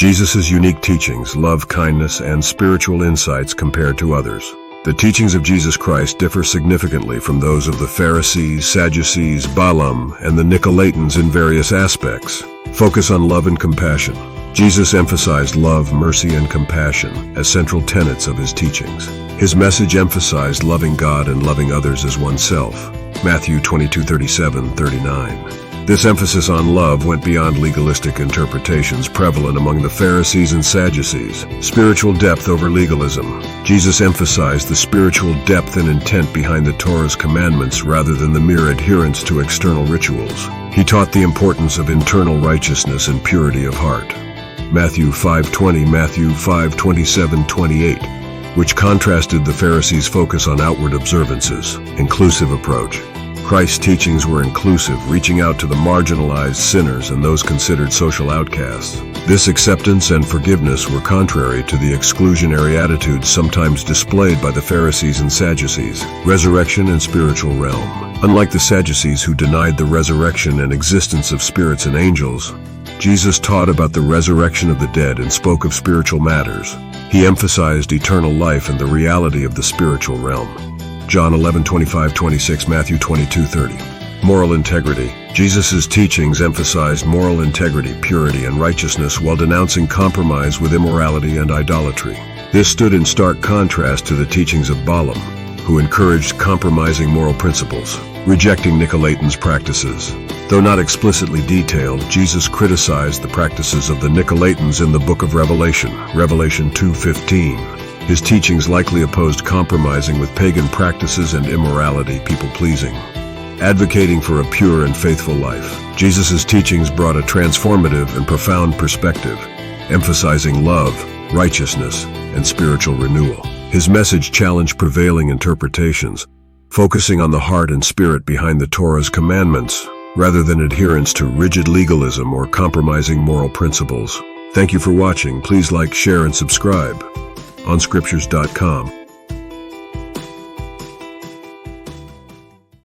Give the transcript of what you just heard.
Jesus' unique teachings, love, kindness, and spiritual insights compared to others. The teachings of Jesus Christ differ significantly from those of the Pharisees, Sadducees, Balaam, and the Nicolaitans in various aspects. Focus on love and compassion. Jesus emphasized love, mercy, and compassion as central tenets of his teachings. His message emphasized loving God and loving others as oneself. Matthew 22:37-39. This emphasis on love went beyond legalistic interpretations prevalent among the Pharisees and Sadducees. Spiritual depth over legalism. Jesus emphasized the spiritual depth and intent behind the Torah's commandments rather than the mere adherence to external rituals. He taught the importance of internal righteousness and purity of heart. Matthew 5:20, Matthew 5:27-28, which contrasted the Pharisees' focus on outward observances. Inclusive approach. Christ's teachings were inclusive, reaching out to the marginalized, sinners, and those considered social outcasts. This acceptance and forgiveness were contrary to the exclusionary attitudes sometimes displayed by the Pharisees and Sadducees. Resurrection and spiritual realm. Unlike the Sadducees, who denied the resurrection and existence of spirits and angels, Jesus taught about the resurrection of the dead and spoke of spiritual matters. He emphasized eternal life and the reality of the spiritual realm. John 11:25-26, Matthew 22:30. Moral integrity. Jesus' teachings emphasized moral integrity, purity, and righteousness while denouncing compromise with immorality and idolatry. This stood in stark contrast to the teachings of Balaam, who encouraged compromising moral principles, rejecting Nicolaitans' practices. Though not explicitly detailed, Jesus criticized the practices of the Nicolaitans in the book of Revelation, Revelation 2:15. His teachings likely opposed compromising with pagan practices and immorality, people-pleasing. Advocating for a pure and faithful life. Jesus' teachings brought a transformative and profound perspective, emphasizing love, righteousness, and spiritual renewal. His message challenged prevailing interpretations, focusing on the heart and spirit behind the Torah's commandments, rather than adherence to rigid legalism or compromising moral principles. Thank you for watching. Please like, share, and subscribe on Scriptures.com.